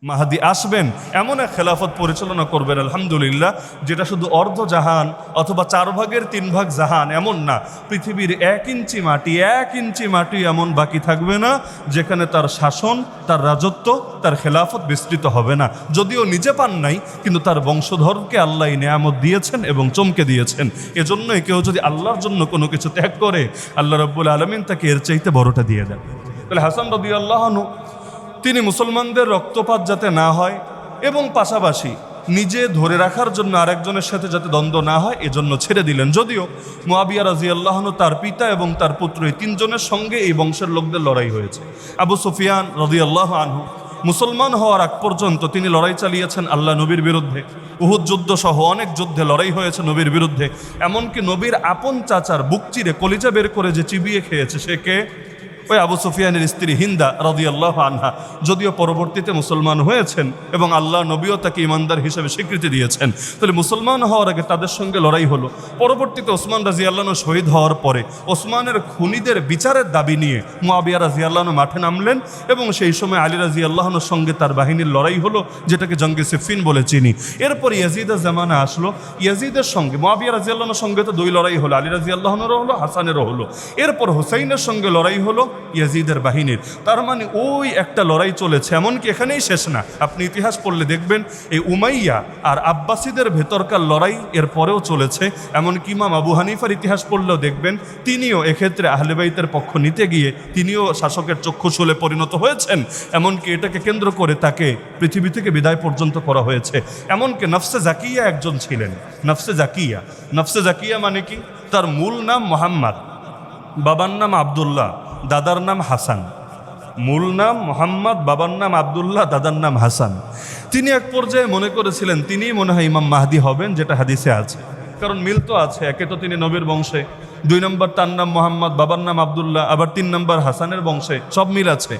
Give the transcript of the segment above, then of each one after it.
মাহাদি আসবেন, এমন এক খেলাফত পরিচালনা করবেন আলহামদুলিল্লাহ, যেটা শুধু অর্ধ জাহান অথবা 4/3 জাহান এমন না, পৃথিবীর 1 ইঞ্চি মাটি এমন বাকি থাকবে না যেখানে তার শাসন, তার রাজত্ব, তার খেলাফত বিস্তৃত হবে না। যদিও নিজে পান নাই, কিন্তু তার বংশধরকে আল্লাহ নেয়ামত দিয়েছেন এবং চমকে দিয়েছেন। এজন্যই কেউ যদি আল্লাহর জন্য কোনো কিছু ত্যাগ করে, আল্লাহ রাব্বুল আলামিন তাকে এর চাইতে বড়টা দিয়ে দেন। তাহলে হাসান রাদিয়াল্লাহু আনহু তিনি মুসলমানদের রক্তপাত যাতে না হয় এবং পাশাপাশি নিজে ধরে রাখার জন্য আরেকজনের সাথে যাতে দ্বন্দ্ব না হয়, এজন্য ছেড়ে দিলেন। যদিও মুআবিয়া রাদিয়াল্লাহু আনহু, তার পিতা এবং তার পুত্র, এই তিনজনের সঙ্গে এই বংশের লোকদের লড়াই হয়েছে। আবু সুফিয়ান রাদিয়াল্লাহু আনহু মুসলমান হওয়ার আগ পর্যন্ত তিনি লড়াই চালিয়েছেন আল্লাহ নবীর বিরুদ্ধে। উহুদ যুদ্ধ সহ অনেক যুদ্ধে লড়াই হয়েছে নবীর বিরুদ্ধে। এমনকি নবীর আপন চাচার বুক চিরে কলিজা বের করে যে চিবিয়ে খেয়েছে, সে কে? ওই আবু সুফিয়ানের স্ত্রী হিন্দা রাদিয়াল্লাহু আনহা। যদিও পরবর্তীতে মুসলমান হয়েছেন এবং আল্লাহ নবীও তাকে ইমানদার হিসেবে স্বীকৃতি দিয়েছেন। তাহলে মুসলমান হওয়ার আগে তাদের সঙ্গে লড়াই হলো। পরবর্তীতে ওসমান রাদিয়াল্লাহু আনহু শহীদ হওয়ার পরে ওসমানের খুনিদের বিচারের দাবি নিয়ে মুআবিয়া রাদিয়াল্লাহু আনহু মাঠে নামলেন এবং সেই সময় আলী রাদিয়াল্লাহু আনহুর সঙ্গে তার বাহিনীর লড়াই হলো, যেটাকে জঙ্গে সিফিন বলে চিনি। এরপর ইয়াজিদের জামানা আসলো। ইয়াজিদের সঙ্গে মুআবিয়া রাদিয়াল্লাহু আনহুর সঙ্গে তো দুই লড়াই হলো, আলী রাদিয়াল্লাহু আনহুরও হলো, হাসানেরও হলো। এরপর হুসাইনের সঙ্গে লড়াই হলো ইয়াজিদের বাহিনীর। তার মানে ওই একটা লড়াই চলেছে। এমনকি এখানেই শেষ না, আপনি ইতিহাস পড়লে দেখবেন এই উমাইয়া আর আব্বাসীদের ভেতরকার লড়াই এর পরেও চলেছে। এমনকি ইমাম আবু হানিফার ইতিহাস পড়লেও দেখবেন তিনিও এক্ষেত্রে আহলে বাইতের পক্ষ নিতে গিয়ে তিনিও শাসকের চক্ষুশূলে পরিণত হয়েছেন। এমনকি এটাকে কেন্দ্র করে তাকে পৃথিবী থেকে বিদায় পর্যন্ত করা হয়েছে। এমনকি নফসে জাকিয়া একজন ছিলেন। নফসে জাকিয়া মানে কি? তার মূল নাম মোহাম্মদ, বাবার নাম আবদুল্লাহ, দাদার নাম হাসান। মূল নাম মোহাম্মদ, বাবার নাম আবদুল্লাহ, দাদার নাম হাসান। তিনি এক পর্যায়ে মনে করেছিলেন তিনিই মনে হয় ইমাম মাহদি হবেন, যেটা হাদিসে আছে। কারণ মিল তো আছে, একে তো তিনি নবীর বংশে, 2 নম্বর তার নাম মোহাম্মদ, বাবার নাম আবদুল্লাহ, আবার 3 নম্বর হাসানের বংশে, সব মিল আছে।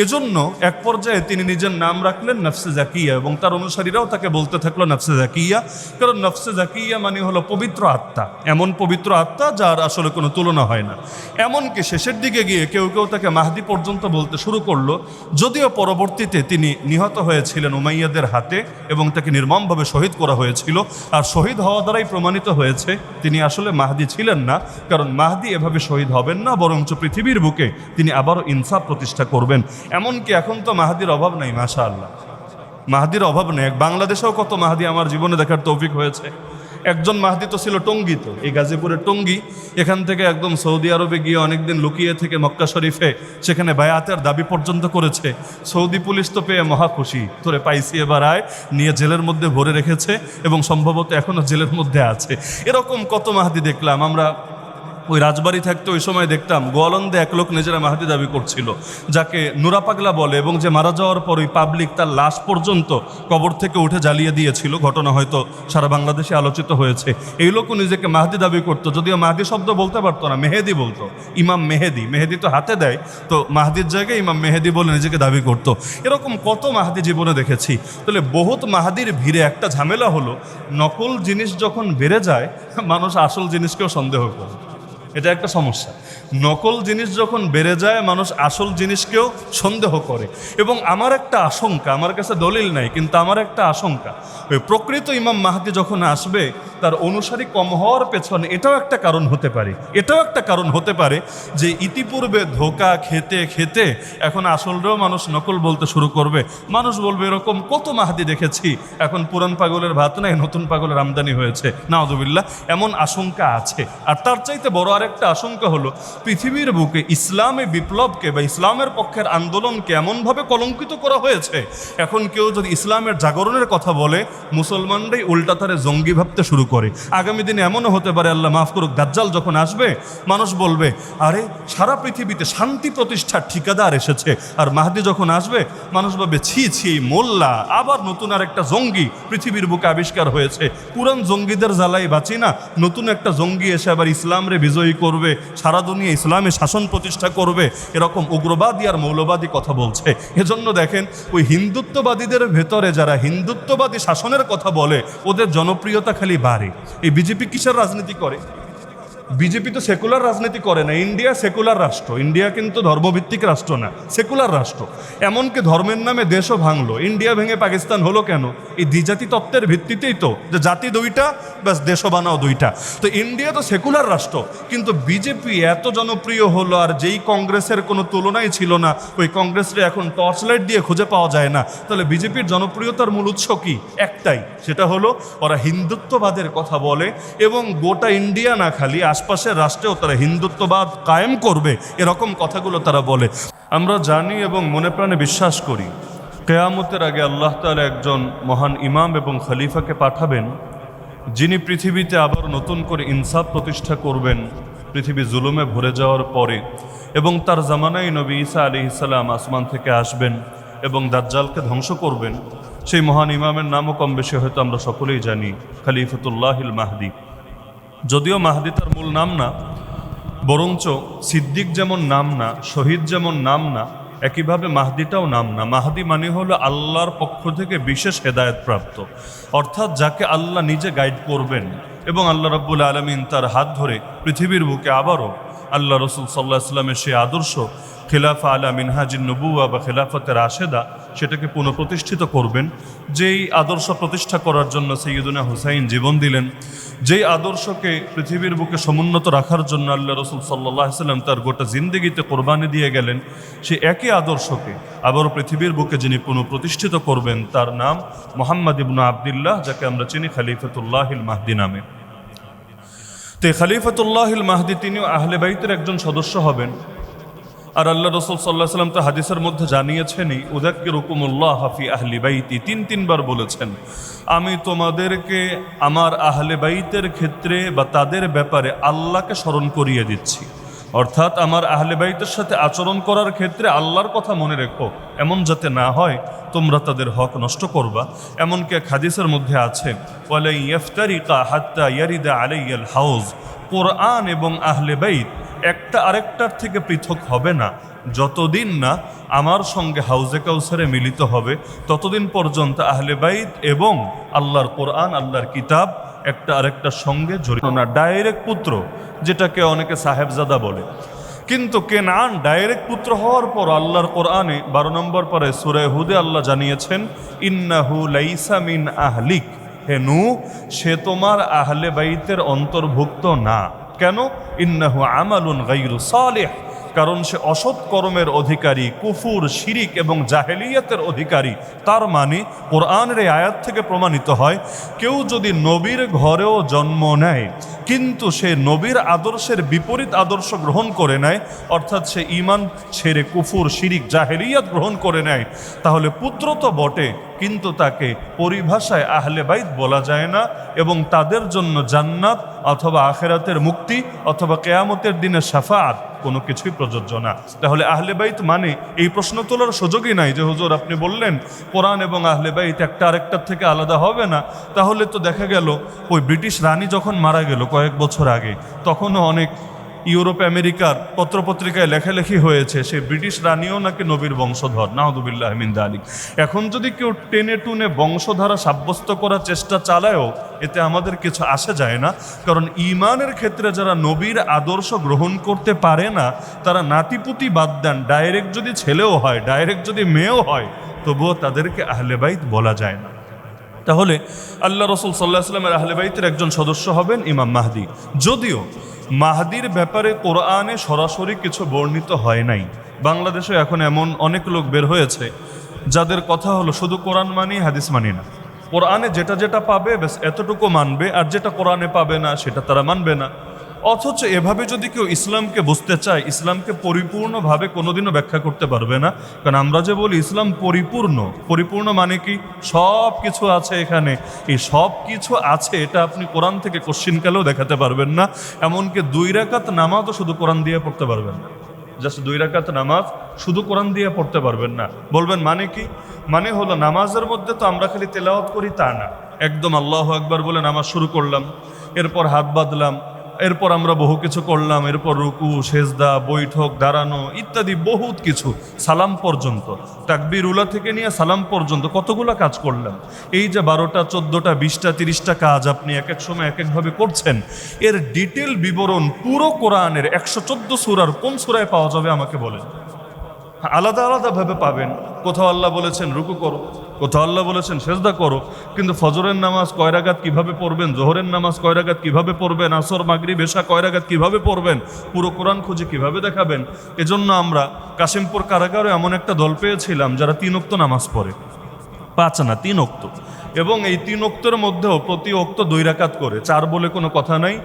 এজন্য এক পর্যায়ে তিনি নিজের নাম রাখলেন নফসে জাকিয়া এবং তার অনুসারীরাও তাকে বলতে থাকলো নফসে জাকিয়া। কারণ নফসে জাকিয়া মানে হলো পবিত্র আত্মা, এমন পবিত্র আত্মা যার আসলে কোনো তুলনা হয় না। এমনকি শেষের দিকে গিয়ে কেউ কেউ তাকে মাহদি পর্যন্ত বলতে শুরু করলো। যদিও পরবর্তীতে তিনি নিহত হয়েছিলেন উমাইয়াদের হাতে এবং তাকে নির্মমভাবে শহীদ করা হয়েছিল। আর শহীদ হওয়া দ্বারাই প্রমাণিত হয়েছে তিনি আসলে মাহদি ছিলেন না। কারণ মাহদি এভাবে শহীদ হবেন না, বরঞ্চ পৃথিবীর বুকে তিনি আবারও ইনসাফ প্রতিষ্ঠা করবেন। এমনকি এখন তো মাহদির অভাব নাই, মাশাআল্লাহ, মাহদির অভাব নেই। বাংলাদেশেও কত মাহদি আমার জীবনে দেখার তৌফিক হয়েছে। একজন মাহদি তো ছিল টঙ্গীতে, এই গাজীপুরের টঙ্গী। এখান থেকে একদম সৌদি আরবে গিয়ে অনেকদিন লুকিয়ে থেকে মক্কা শরীফে সেখানে বায়াতের দাবি পর্যন্ত করেছে। সৌদি পুলিশ তো পেয়ে মহা খুশি, তোরে পাইছি এবার আয়, নিয়ে জেলের মধ্যে ভরে রেখেছে এবং সম্ভবত এখনও জেলের মধ্যে আছে। এরকম কত মাহদি দেখলাম আমরা। ওই রাজবাড়ি থাকতে ওই সময় দেখতাম গোয়ালন্দে এক লোক নিজেরা মাহদি দাবি করছিল, যাকে নুরা পাগলা বলে, এবং যে মারা যাওয়ার পর ওই পাবলিক তার লাশ পর্যন্ত কবর থেকে উঠে জ্বালিয়ে দিয়েছিল। ঘটনা হয়তো সারা বাংলাদেশে আলোচিত হয়েছে। এই লোকও নিজেকে মাহদি দাবি করতো, যদিও মাহদি শব্দ বলতে পারতো না, মেহেদি বলতো। ইমাম মেহেদি, মেহেদি তো হাতে দেয়, তো মাহদির জায়গায় ইমাম মেহেদি বলে নিজেকে দাবি করতো। এরকম কত মাহদি জীবনে দেখেছি। তাহলে বহুত মাহদির ভিড়ে একটা ঝামেলা হলো, নকল জিনিস যখন বেড়ে যায় মানুষ আসল জিনিসকেও সন্দেহ করে। এটা একটা সমস্যা। নকল জিনিস যখন বেড়ে যায় মানুষ আসল জিনিসকেও সন্দেহ করে। এবং আমার একটা আশঙ্কা, আমার কাছে দলিল নাই, কিন্তু আমার একটা আশঙ্কা, ওই প্রকৃত ইমাম মাহদি যখন আসবে তার অনুসারী কম হওয়ার পেছনে এটাও একটা কারণ হতে পারে, যে ইতিপূর্বে ধোঁকা খেতে খেতে এখন আসলরেও মানুষ নকল বলতে শুরু করবে। মানুষ বলবে এরকম কত মাহদি দেখেছি, এখন পুরান পাগলের ভাত নাই, নতুন পাগলের আমদানি হয়েছে, নাউযুবিল্লাহ। এমন আশঙ্কা আছে। আর তার চাইতে বড় আরেকটা আশঙ্কা হলো, পৃথিবীর বুকে ইসলামী বিপ্লবকে বা ইসলামের পক্ষের আন্দোলনকে এমনভাবে কলঙ্কিত করা হয়েছে, এখন কেউ যদি ইসলামের জাগরণের কথা বলে মুসলমানরাই উল্টা তারে জঙ্গি ভাবতে শুরু করে। আগামী দিনে এমনও হতে পারে, আল্লাহ মাফ করুক, দাজ্জাল যখন আসবে মানুষ বলবে আরে সারা পৃথিবীতে শান্তি প্রতিষ্ঠার ঠিকাদার এসেছে। আর মাহদি যখন আসবে মানুষ ভাববে ছি ছি, মোল্লা, আবার নতুন আর একটা জঙ্গি পৃথিবীর বুকে আবিষ্কার হয়েছে। পুরান জঙ্গিদের জ্বালাই বাঁচি না, নতুন একটা জঙ্গি এসে আবার ইসলামরে বিজয়ী করবে, সারা দুনিয়া ইসলামে শাসন প্রতিষ্ঠা করবে। এরকম উগ্রবাদী আর মৌলবাদী কথা বলছে। এজন্য দেখেন ওই হিন্দুত্ববাদীদের ভেতরে যারা হিন্দুত্ববাদী শাসনের কথা বলে ওদের জনপ্রিয়তা খালি বাড়ে। এই বিজেপি কিসের রাজনীতি করে? বিজেপি তো সেকুলার রাজনীতি করে না, ইন্ডিয়া সেকুলার রাষ্ট্র, ইন্ডিয়া কিন্তু ধর্মভিত্তিক রাষ্ট্র না, সেকুলার রাষ্ট্র। এমনকি ধর্মের নামে দেশও ভাঙলো, ইন্ডিয়া ভেঙে পাকিস্তান হলো কেন? এই দ্বিজাতি তত্ত্বের ভিত্তিতেই তো, যে জাতি দুইটা ব্যাস দেশও বানাও দুইটা। তো ইন্ডিয়া তো সেকুলার রাষ্ট্র, কিন্তু বিজেপি এত জনপ্রিয় হলো, আর যেই কংগ্রেসের কোনো তুলনাই ছিল না, ওই কংগ্রেসরে এখন টর্চ লাইট দিয়ে খুঁজে পাওয়া যায় না। তাহলে বিজেপির জনপ্রিয়তার মূল উৎস কি? একটাই, সেটা হলো ওরা হিন্দুত্ববাদের কথা বলে, এবং গোটা ইন্ডিয়া না খালি আশপাশের রাষ্ট্রেও তারা হিন্দুত্ববাদ কায়েম করবে, এরকম কথাগুলো তারা বলে। আমরা জানি এবং মনে প্রাণে বিশ্বাস করি কিয়ামতের আগে আল্লাহ তাআলা একজন মহান ইমাম এবং খলিফাকে পাঠাবেন, যিনি পৃথিবীতে আবার নতুন করে ইনসাফ প্রতিষ্ঠা করবেন পৃথিবী জুলুমে ভরে যাওয়ার পরে, এবং তার জামানায় নবী ঈসা আলাইহিস সালাম আসমান থেকে আসবেন এবং দাজ্জালকে ধ্বংস করবেন। সেই মহান ইমামের নামও কম বেশি হয়তো আমরা সকলেই জানি, খলিফাতুল্লাহিল মাহদি। যদিও মাহদি তার মূল নাম না, বরঞ্চ সিদ্দিক যেমন নাম না, শহীদ যেমন নাম না, একইভাবে মাহদিটাও নাম না। মাহদি মানে হলো আল্লাহর পক্ষ থেকে বিশেষ হেদায়েত প্রাপ্ত, অর্থাৎ যাকে আল্লাহ নিজে গাইড করবেন, এবং আল্লাহ রাব্বুল আলামিন তার হাত ধরে পৃথিবীর বুকে আবারও আল্লাহ রসুল সাল্লাল্লাহু আলাইহি ওয়াসাল্লামের সেই আদর্শ খিলাফা আলা মিনহাজিন নবুওয়া বা খিলাফতে রাশেদা, সেটাকে পুনঃপ্রতিষ্ঠিত করবেন। যেই আদর্শ প্রতিষ্ঠা করার জন্য সাইয়্যিদুনা হুসাইন জীবন দিলেন, যেই আদর্শকে পৃথিবীর বুকে সমুন্নত রাখার জন্য আল্লাহ রসুল সাল্লাল্লাহু আলাইহি ওয়াসাল্লাম তার গোটা জিন্দেগিতে কোরবানি দিয়ে গেলেন, সে একই আদর্শকে আবারও পৃথিবীর বুকে যিনি পুনঃপ্রতিষ্ঠিত করবেন, তার নাম মুহাম্মদ ইবনে আবদুল্লাহ, যাকে আমরা চিনি খলিফাতুল্লাহিল মাহদি নামে। তো খলিফাতুল্লাহিল মাহদি তিনিও আহলে বাইতের একজন সদস্য হবেন। আর আল্লাহ রসুল সাল্লাল্লাহু আলাইহি ওয়াসাল্লাম তো হাদিসের মধ্যে জানিয়েছেনই, উযাক্কিরুকুমুল্লাহ ফি আহলি বাইতি, তিনবার বলেছেন, আমি তোমাদেরকে আমার আহলে বাইতের ক্ষেত্রে বা তাদের ব্যাপারে আল্লাহকে স্মরণ করিয়ে দিচ্ছি। অর্থাৎ আমার আহলে বাইতের সাথে আচরণ করার ক্ষেত্রে আল্লাহর কথা মনে রেখো, এমন যাতে না হয় তোমরা তাদের হক নষ্ট করবা। এমনকি এক হাদিসের মধ্যে আছে, ওয়ালা ইফতারিকা হাত্তা ইয়ারিদা আলাইয়াল হাউজ, কোরআন এবং আহলে বাইত একটা আরেকটার থেকে পৃথক হবে না যতদিন না আমার সঙ্গে হাউজে কাউসারে মিলিত হবে, ততদিন পর্যন্ত আহলে বাইত এবং আল্লাহর কোরআন, আল্লাহর কিতাব একটা আরেকটার সঙ্গে জড়িত না। ডাইরেক্ট পুত্র, যেটাকে অনেকে সাহেবজাদা বলে, কিন্তু কেনান ডাইরেক্ট পুত্র হওয়ার পর আল্লাহর কোরআনে 12 নম্বর পরে সূরা হুদে আল্লাহ জানিয়েছেন, ইন্নাহু লাইসা মিন আহলিক, হে নূহ, সে তোমার আহলে বাইতের অন্তর্ভুক্ত না। কেন? ইন্নাহু আমালুন গায়রু সালিহ, কারণ সে অসৎ কর্মের অধিকারী, কুফুর, শিরিক এবং জাহেলিয়াতের অধিকারী। তার মানে কোরআনের এই আয়াত থেকে প্রমাণিত হয়, কেউ যদি নবীর ঘরেও জন্ম নেয় কিন্তু সে নবীর আদর্শের বিপরীত আদর্শ গ্রহণ করে নেয়, অর্থাৎ সে ঈমান ছেড়ে কুফুর, শিরিক, জাহেলিয়াত গ্রহণ করে নেয়, তাহলে পুত্র তো বটে, কিন্তু তাকে পরিভাষায় আহলে বাইত বলা যায় না, এবং তাদের জন্য জান্নাত অথবা আখিরাতের মুক্তি অথবা কিয়ামতের দিনে শাফাআত কোনো কিছুই প্রযোজ্য না। তাহলে আহলে বাইত মানে এই প্রশ্ন তোলার সুযোগই নাই যে হুজুর আপনি বললেন কোরআন এবং আহলে বাইত একটা আরেকটার থেকে আলাদা হবে না। তাহলে তো দেখা গেল ওই ব্রিটিশ রানী যখন মারা গেল কয়েক বছর আগে, তখনও অনেক ইউরোপ আমেরিকার পত্রপত্রিকায় লেখালেখি হয়েছে সেই ব্রিটিশ রানীও নাকি নবীর বংশধর, নাউযুবিল্লাহি মিন যালিক। এখন যদি কেউ টেনে টুনে বংশধারা সাব্যস্ত করার চেষ্টা চালায়ও এতে আমাদের কিছু আসে যায় না, কারণ ঈমানের ক্ষেত্রে যারা নবীর আদর্শ গ্রহণ করতে পারে না তারা নাতিপুতি বাদ দেন, ডাইরেক্ট যদি ছেলেও হয়, ডাইরেক্ট যদি মেয়েও হয়, তবুও তাদেরকে আহলে বাইত বলা যায় না। তাহলে আল্লাহ রসুল সাল্লাল্লাহু আলাইহি ওয়াসাল্লামের আহলে বাইতের একজন সদস্য হবেন ইমাম মাহদি। যদিও মাহদির ব্যাপারে কোরআনে সরাসরি কিছু বর্ণিত হয় নাই, বাংলাদেশে এখন এমন অনেক লোক বের হয়েছে যাদের কথা হলো শুধু কোরআন মানি, হাদিস মানি না, কোরআনে যেটা যেটা পাবে ব্যাস এতটুকু মানবে, আর যেটা কোরআনে পাবে না সেটা তারা মানবে না। অথচ এভাবে যদি কেউ ইসলামকে বুঝতে চায়, ইসলামকে পরিপূর্ণভাবে কোনোদিনও ব্যাখ্যা করতে পারবে না। কারণ আমরা যে বলি ইসলাম পরিপূর্ণ, পরিপূর্ণ মানে কি? সব কিছু আছে এখানে। এই সব কিছু আছে এটা আপনি কোরআন থেকে কোশ্চিনকালেও দেখাতে পারবেন না। এমনকি 2 রাকাত নামাজও শুধু কোরআন দিয়ে পড়তে পারবেন না, জাস্ট 2 রাকাত নামাজ শুধু কোরআন দিয়ে পড়তে পারবেন না। বলবেন মানে কি? মানে হলো নামাজের মধ্যে তো আমরা খালি তেলাওয়াত করি তা না, একদম আল্লাহু আকবার বলে নামাজ শুরু করলাম, এরপর হাত বাঁধলাম, এরপর আমরা বহু কিছু করলাম, এরপর রুকু, সেজদা, বৈঠক, দাঁড়ানো ইত্যাদি বহুত কিছু, সালাম পর্যন্ত, তাকবীর উলা থেকে নিয়ে সালাম পর্যন্ত কতগুলো কাজ করলাম। এই যে 12টা, 14টা, 20টা, 30টা কাজ আপনি এক এক সময় এক একভাবে করছেন, এর ডিটেল বিবরণ পুরো কোরআনের 114 সূরার কোন সূরায় পাওয়া যাবে আমাকে বলেন। আলাদা আলাদাভাবে পাবেন। কোথাও আল্লাহ বলেছেন রুকু করো, কোথাও আল্লাহ বলেছেন সেজদা করো, কিন্তু ফজরের নামাজ কয় রাকাত কিভাবে পড়বেন, জোহরের নামাজ কয় রাকাত কিভাবে পড়বেন, আসর, মাগরিব, এশা কয় রাকাত কিভাবে পড়বেন, পুরো কোরআন খুঁজে কিভাবে দেখাবেন। এজন্য আমরা কাশিমপুর কারাগারে এমন একটা দল পেয়েছিলাম যারা 3 ওয়াক্ত নামাজ পড়ে, 5 না 3 ওয়াক্ত, এবং এই 3 ওয়াক্তের মধ্যেও প্রতি ওয়াক্ত 2 রাকাত করে, 4 বলে কোনো কথা নাই।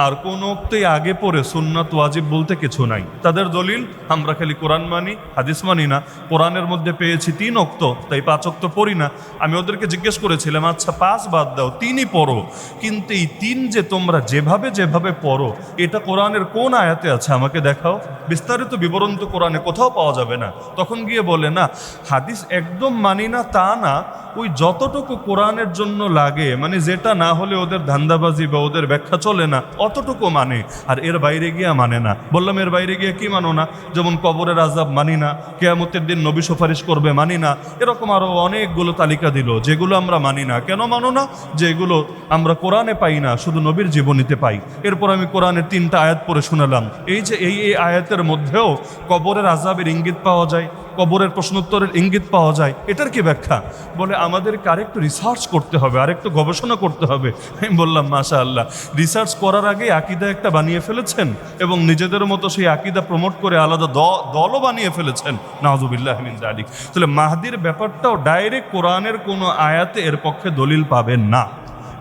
আর কোন ওয়াক্তেই আগে পড়ে সুন্নাত ওয়াজিব বলতে কিছু নাই। তাদের দলিল আমরা খালি কোরআন মানি, হাদিস মানি না। কোরআনের মধ্যে পেয়েছি 3 ওয়াক্ত, তাই 5 ওয়াক্ত পড়ি না। আমি ওদেরকে জিজ্ঞেস করেছিলাম, আচ্ছা 5 বাদ দাও, 3ই পড়ো, কিন্তু এই 3 যে তোমরা যেভাবে যেভাবে পড়ো, এটা কোরআনের কোন আয়াতে আছে আমাকে দেখাও। বিস্তারিত বিবরণ তো কোরআনে কোথাও পাওয়া যাবে না। তখন গিয়ে বলে, না হাদিস একদম মানি না তা না, ওই যতটুকু কোরআনের জন্য লাগে, মানে যেটা না হলে ওদের ধান্দাবাজি বা ওদের ব্যাখ্যা চলে না, অতটুকু মানে, আর এর বাইরে গিয়া মানে না। বললাম এর বাইরে গিয়ে কি মানো না? যেমন কবরের আযাব মানি না, কিয়ামতের দিন নবী সুপারিশ করবে মানি না, এরকম আরো অনেকগুলো তালিকা দিল যেগুলো আমরা মানি না। কেন মানো না? যে এগুলো আমরা কোরআনে পাই না, শুধু নবীর জীবনীতে পাই। এরপর আমি কোরআনের 3টা আয়াত পড়ে শোনালাম, এই যে এই আয়াতের মধ্যেও কবরের আযাবের ইঙ্গিত পাওয়া যায়, কবরের প্রশ্নোত্তরের ইঙ্গিত পাওয়া যায়, এটার কি ব্যাখ্যা? বলে আমাদেরকে আরেকটু রিসার্চ করতে হবে, আরেকটু গবেষণা করতে হবে। আমি বললাম মাশাআল্লাহ, রিসার্চ করার আগে আকীদা একটা বানিয়ে ফেলেছেন এবং নিজেদের মতো সেই আকীদা প্রমোট করে আলাদা দলও বানিয়ে ফেলেছেন। নাউযুবিল্লাহ মিন যালিক। তাহলে মাহদির ব্যাপারটাও ডাইরেক্ট কোরআনের কোনো আয়াতে এর পক্ষে দলিল পাবেন না,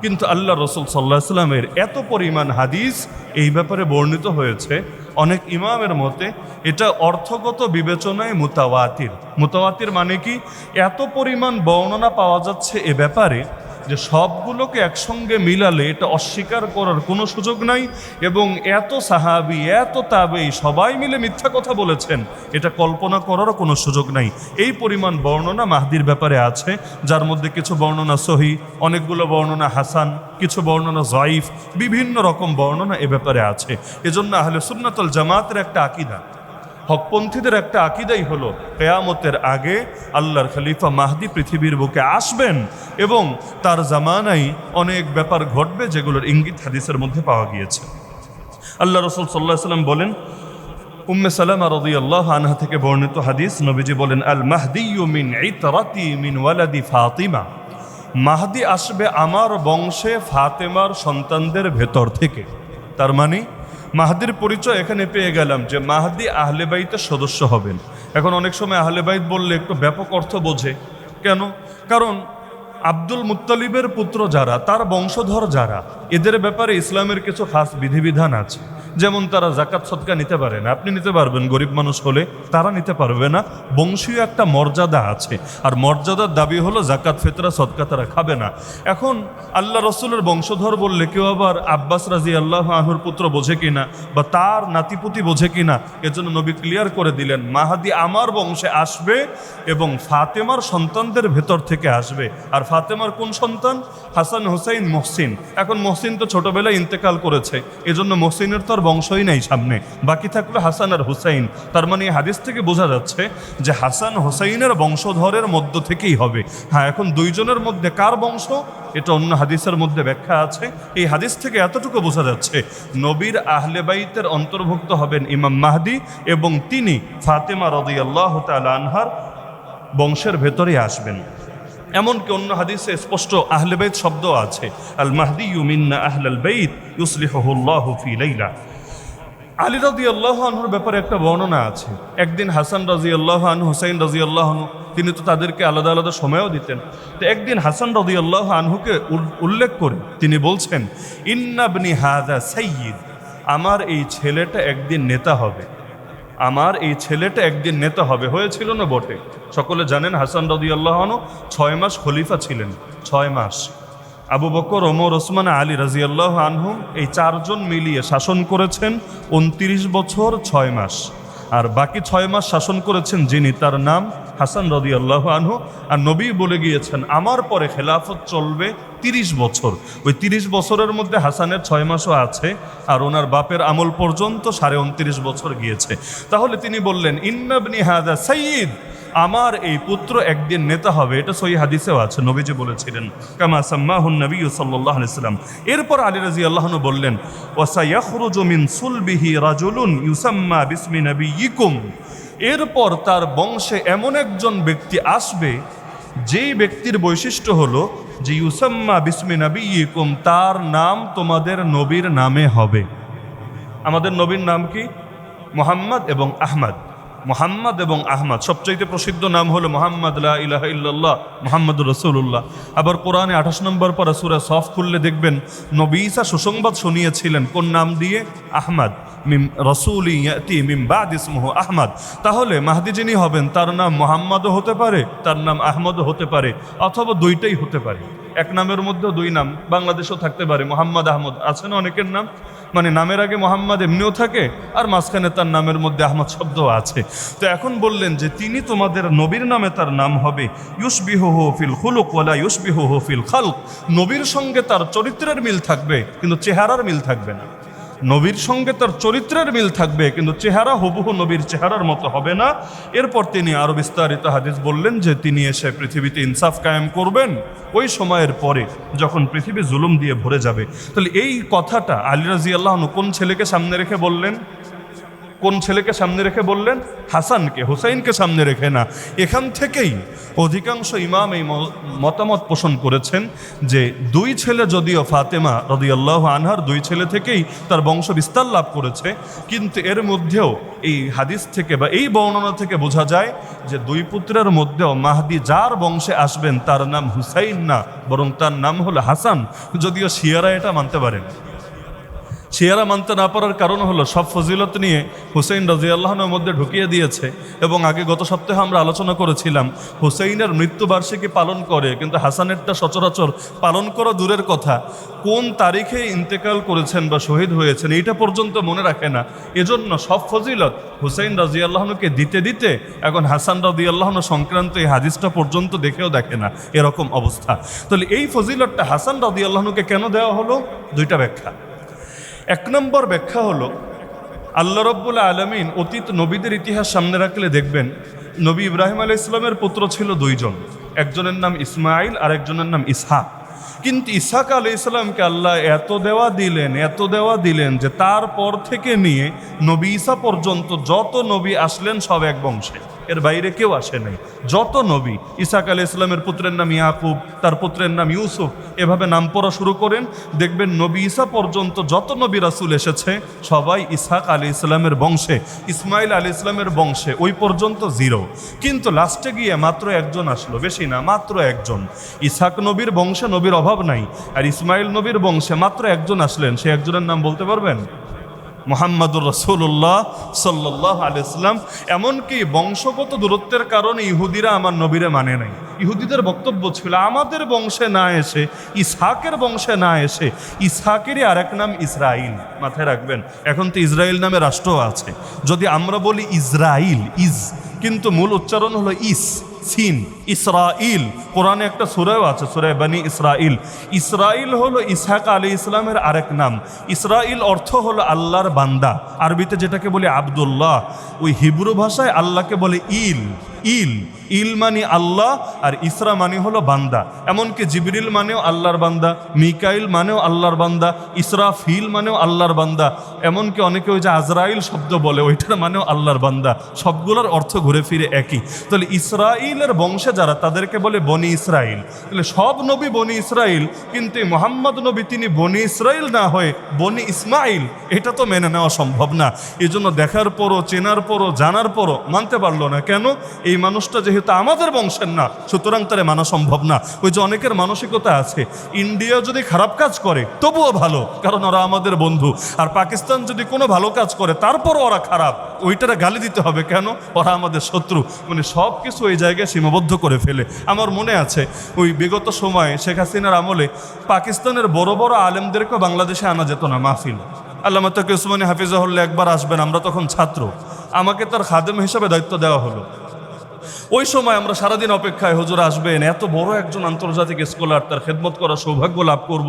কিন্তু আল্লাহ রাসূল সাল্লাল্লাহু আলাইহি ওয়াসাল্লামের এত পরিমাণ হাদিস এই ব্যাপারে বর্ণিত হয়েছে, অনেক ইমামের মতে এটা অর্থগত বিবেচনায় মুতাওয়াতির। মুতাওয়াতির মানে কি? এত পরিমাণ বর্ণনা পাওয়া যাচ্ছে এ ব্যাপারে যে সবগুলোকে একসঙ্গে মিলালে এটা অস্বীকার করার কোনো সুযোগ নাই, এবং এত সাহাবী, এত তাবেঈ সবাই মিলে মিথ্যা কথা বলেছেন, এটা কল্পনা করারও কোনো সুযোগ নাই। এই পরিমাণ বর্ণনা মাহদির ব্যাপারে আছে, যার মধ্যে কিছু বর্ণনা সহিহ, অনেকগুলো বর্ণনা হাসান, কিছু বর্ণনা জয়ীফ, বিভিন্ন রকম বর্ণনা এ ব্যাপারে আছে। এজন্য আহলে সুন্নাত ওয়াল জামাতের একটা আকীদা, হকপন্থীদের একটা আকীদাই হলো কিয়ামতের আগে আল্লাহর খলিফা মাহদি পৃথিবীর বুকে আসবেন এবং তার জামানায় অনেক ব্যাপার ঘটবে যেগুলোর ইঙ্গিত হাদিসের মধ্যে পাওয়া গিয়েছে। আল্লাহ রাসূল সাল্লাল্লাহু আলাইহি ওয়াসাল্লাম বলেন, উম্মে সালামা রাদিয়াল্লাহু আনহা থেকে বর্ণিত হাদিস, নবীজি বলেন, আল মাহদিয়্যু মিন ইতরাতি মিন ওয়ালাদি ফাতিমা, মাহদি আসবে আমার বংশে ফাতেমার সন্তানদের ভেতর থেকে। তার মানে মাহদির পরিচয় এখানে পেয়ে গেলাম যে মাহদি আহলে বাইতের সদস্য হবেন। এখন অনেক সময় আহলে বাইত বললে একটু ব্যাপক অর্থ বোঝে। কেন? কারণ আব্দুল মুত্তালিবের পুত্র যারা, তার বংশধর যারা, এদের ব্যাপারে ইসলামের কিছু খাস বিধিবিধান আছে। যেমন তারা জাকাত সদকা নিতে পারে না, আপনি নিতে পারবেন গরিব মানুষ হলে, তারা নিতে পারবে না। বংশীয় একটা মর্যাদা আছে, আর মর্যাদার দাবি হলো জাকাত ফিতরা সদকা তারা খাবে না। এখন আল্লাহ রসুলের বংশধর বললে কেউ আবার আব্বাস রাদিয়াল্লাহু আনহুর পুত্র বোঝে কিনা বা তার নাতিপুতি বোঝে কিনা, এজন্য নবী ক্লিয়ার করে দিলেন মাহদি আমার বংশে আসবে এবং ফাতেমার সন্তানদের ভেতর থেকে আসবে। আর ফাতেমার কোন সন্তান? হাসান, হুসাইন, মহসিন। এখন মহসিন তো ছোটবেলায় ইন্তেকাল করেছে, এজন্য মহসিনের তো আর বংশই নাই সামনে, বাকি থাকলো হাসান আর হুসাইন। তার মানে হাদিস থেকে বোঝা যাচ্ছে যে হাসান হুসাইনের বংশধরের মধ্য থেকেই হবে। হ্যাঁ, এখন দুইজনের মধ্যে কার বংশ, এটা অন্য হাদিসের মধ্যে ব্যাখ্যা আছে। এই হাদিস থেকে এতটুকু বোঝা যাচ্ছে নবীর আহলে বাইতের অন্তর্ভুক্ত হবেন ইমাম মাহদি, এবং তিনি ফাতেমা রাদিয়াল্লাহু তাআলা আনহার বংশের ভেতরে আসবেন। এমনকি অন্য হাদিসে স্পষ্ট আহলে বাইত শব্দ আছে, আল মাহদিয়্যু মিন্না আহলাল বাইত ইউসলিহুল্লাহু ফি লাইলা। আলী রাদিয়াল্লাহু আনহুর ব্যাপারে একটা বর্ণনা আছে, একদিন হাসান রাদিয়াল্লাহু আনহু, হুসাইন রাদিয়াল্লাহু আনহু, তিনি তো তাদেরকে আলাদা আলাদা সময়ও দিতেন। তো একদিন হাসান রাদিয়াল্লাহু আনহুকে উল্লেখ করে তিনি বলছেন, ইন্না ইবনি হাযা সাইয়্যিদ, আমার এই ছেলেটা একদিন নেতা হবে, আমার এই ছেলেটা একদিন নেতা হবে। হয়েছিল না বটে? সকলে জানেন হাসান রাদিয়াল্লাহু আনহু 6 মাস খলিফা ছিলেন, 6 মাস। আবু বকর, ওমর, ওসমান, আলী রাদিয়াল্লাহু আনহুম এই 4 জন মিলিয়ে শাসন করেছেন 29 বছর 6 মাস। আর বাকি 6 মাস শাসন করেছেন যিনি, তার নাম হাসান রাদিয়াল্লাহু আনহু। আর নবী বলে গিয়েছেন আমার পরে খেলাফত চলবে 30 বছর। ওই 30 বছরের মধ্যে হাসানের 6 মাসও আছে, আর ওনার বাপের আমল পর্যন্ত 29.5 বছর গিয়েছে। তাহলে তিনি বললেন ইন্নাবনি হাদা সাইয়্যিদ, আমার এই পুত্র একদিন নেতা হবে। এটা সহিহ হাদিসেও আছে, নবীজি বলেছিলেন কামা সাম্মাহুন নবী সাল্লাল্লাহু আলাইহি ওয়াসাল্লাম। এরপর আলী রাদিয়াল্লাহু আনহু বললেন ওয়াসায়াখরুজু মিন সুলবিহি রাজুলুন ইউসাম্মা বিসমি নবিয়িকুম, এরপর তার বংশে এমন একজন ব্যক্তি আসবে যেই ব্যক্তির বৈশিষ্ট্য হলো যে ইউসাম্মা বিসমি নবিয়িকুম, তার নাম তোমাদের নবীর নামে হবে। আমাদের নবীর নাম কি? মুহাম্মদ এবং আহমদ। মুহাম্মদ এবং আহমদ, সবচাইতে প্রসিদ্ধ নাম হলো মুহাম্মদ লা ইলাহা ইল্লাল্লাহ মুহাম্মাদুর রাসূলুল্লাহ। আবার কোরআনে 28 নম্বর পারা সূরা সফ খুললে দেখবেন নবী ঈসা সুসংবাদ শুনিয়েছিলেন কোন নাম দিয়ে? আহমদ। মিম রাসূলি ইয়াতি মিন বাদ ইসমুহু আহমদ। তাহলে মাহদি যিনি হবেন তার নাম মুহাম্মদও হতে পারে, তার নাম আহমদও হতে পারে, অথবা দুইটাই হতে পারে। এক নামের মধ্যেও দুই নাম, বাংলাদেশেও থাকতে পারে মুহাম্মদ আহমদ, আছে না অনেকের নাম, মানে নামের আগে মোহাম্মদ এমনিও থাকে আর মাঝখানে তার নামের মধ্যে আহমদ শব্দ আছে। তো এখন বললেন যে তিনি তোমাদের নবীর নামে তার নাম হবে ইউশবিহুহু ফিল খুলুক ওয়ালা ইউশবিহুহু ফিল খালক, নবীর সঙ্গে তার চরিত্রের মিল থাকবে কিন্তু চেহারার মিল থাকবে না। নবীর সঙ্গে তার চরিত্রের মিল থাকবে কিন্তু চেহারা হুবহু নবীর চেহারার মতো হবে না। এরপর তিনি আরো বিস্তারিত হাদিস বললেন যে তিনি এসে পৃথিবীতে ইনসাফ কায়েম করবেন ওই সময়ের পরে যখন পৃথিবী জুলুম দিয়ে ভরে যাবে। তাহলে এই কথাটা আলী রাদিয়াল্লাহু আনহু কোন ছেলেকে সামনে রেখে বললেন? কোন ছেলেকে সামনে রেখে বললেন? হাসানকে, হুসাইনকে সামনে রেখে না। এখান থেকেই অধিকাংশ ইমাম এই মতামত পোষণ করেছেন যে দুই ছেলে যদিও ফাতেমা রাদিয়াল্লাহু আনহার দুই ছেলে থেকেই তার বংশ বিস্তার লাভ করেছে, কিন্তু এর মধ্যেও এই হাদিস থেকে বা এই বর্ণনা থেকে বোঝা যায় যে দুই পুত্রের মধ্যেও মাহদি যার বংশে আসবেন তার নাম হুসাইন না, বরং তার নাম হলো হাসান। যদিও শিয়ারা এটা মানতে পারেন। শিয়ারা মানতে না পারার কারণ হলো সব ফজিলত নিয়ে হুসাইন রাদিয়াল্লাহু আনহুর মধ্যে ঢুকিয়ে দিয়েছে। এবং আগে গত সপ্তাহে আমরা আলোচনা করেছিলাম হুসাইনের মৃত্যুবার্ষিকী পালন করে, কিন্তু হাসানেরটা সচরাচর পালন করা দূরের কথা, কোন তারিখে ইন্তেকাল করেছেন বা শহীদ হয়েছেন এইটা পর্যন্ত মনে রাখে না। এজন্য সব ফজিলত হুসাইন রাদিয়াল্লাহু আনহুকে দিতে দিতে এখন হাসান রাদিয়াল্লাহু আনহু সংক্রান্ত এই হাদিসটা পর্যন্ত দেখেও দেখে না, এরকম অবস্থা। তাহলে এই ফজিলতটা হাসান রাদিয়াল্লাহু আনহুকে কেন দেওয়া হলো? দুইটা ব্যাখ্যা। এক নম্বর ব্যাখ্যা হলো আল্লাহ রাব্বুল আলামিন অতীত নবীদের ইতিহাস সামনে রাখলে দেখবেন নবী ইব্রাহিম আলাইহিস সালামের পুত্র ছিল দুইজন, একজনের নাম ইসমাইল আর একজনের নাম ইসহাক। কিন্তু ইসহাক আলাইহিস সালামকে আল্লাহ এত দেওয়া দিলেন যে তারপর থেকে নিয়ে নবী ঈসা পর্যন্ত যত নবী আসলেন সব এক বংশে, এর বাইরে কেউ আসে নাই। যত নবী, ইসহাক আলাইহিস সালামের পুত্রের নাম ইয়াকুব, তার পুত্রের নাম ইউসুফ, এভাবে নাম পড়া শুরু করেন, দেখবেন নবী ঈসা পর্যন্ত যত নবী রাসূল এসেছে সবাই ইসহাক আলাইহিস সালামের বংশে, ইসমাইল আলাইহিস সালামের বংশে, ওই পর্যন্ত জিরো। কিন্তু লাস্টে গিয়ে মাত্র একজন আসলো, বেশি না, মাত্র একজন। ইসহাক নবীর বংশে নবীর অভাব নাই, আর ইসমাইল নবীর বংশে মাত্র একজন আসলেন। সে একজনের নাম বলতে পারবেন? মুহাম্মাদুর রাসূলুল্লাহ সাল্লাল্লাহু আলাইহি ওয়াসাল্লাম। এমনকি বংশগত দূরত্বের কারণে ইহুদিরা আমার নবীরে মানে নাই। ইহুদিদের বক্তব্য ছিল আমাদের বংশে না এসে, ইসহাকের বংশে না এসে, ইসহাকেরই আরেক নাম ইসরাইল। মাথায় রাখবেন, এখন তো ইসরাইল নামে রাষ্ট্র আছে। যদি আমরা বলি ইসরাইল, কিন্তু মূল উচ্চারণ হলো সিন, ইসরাইল। কোরআনে একটা সূরাও আছে, সূরা বনী ইসরাইল। ইসরাইল হলো ইসহাক আলাইহিস সালামের আরেক নাম। ইসরাইল অর্থ হলো আল্লাহর বান্দা, আরবিতে যেটাকে বলে আব্দুল্লাহ। ওই হিব্রু ভাষায় আল্লাহকে বলে ইল মানে আল্লাহ, আর ইসরা মানে হলো বান্দা। এমনকি জিবরিল মানেও আল্লাহর বান্দা, মিকাইল মানেও আল্লাহর বান্দা, ইসরাফিল মানেও আল্লাহর বান্দা। এমনকি অনেকে ওই যে আজরাইল শব্দ বলে, ওইটার মানেও আল্লাহর বান্দা। সবগুলোর অর্থ ঘুরে ফিরে একই। তাহলে ইসরাইলের বংশে যারা, তাদেরকে বলে বনি ইসরাইল। তাহলে সব নবী বনি ইসরাইল, কিন্তু মুহাম্মদ নবী তিনি বনি ইসরাইল না হয়ে বনি ইসমাইল। এটা তো মেনে নেওয়া সম্ভব না। এই জন্য দেখার পরও, চেনার পরও, জানার পরও মানতে পারলো না। কেন? এই মানুষটা যেহেতু আমাদের বংশের না, সুতরাং তারে মানা সম্ভব না। ওই যে অনেকের মানসিকতা আছে, ইন্ডিয়া যদি খারাপ কাজ করে তবুও ভালো, কারণ ওরা আমাদের বন্ধু। আর পাকিস্তান যদি কোনো ভালো কাজ করে তারপরও ওরা খারাপ, ওইটারে গালি দিতে হবে কেন? ওরা আমাদের শত্রু। মানে সব কিছু এই জায়গায় সীমাবদ্ধ করে ফেলে। আমার মনে আছে ওই বিগত সময়ে শেখ হাসিনার আমলে পাকিস্তানের বড় বড় আলেমদেরকেও বাংলাদেশে আনা যেত না মাহফিল। আল্লামা তাকি উসমানী হাফিজাহুল্লাহ একবার আসবেন, আমরা তখন ছাত্র, আমাকে তার খাদেম হিসাবে দায়িত্ব দেওয়া হলো। ওই সময় আমরা সারাদিন অপেক্ষায় হুজুর আসবেন, এত বড় একজন আন্তর্জাতিক স্কলার, তার খেদমত করার সৌভাগ্য লাভ করব,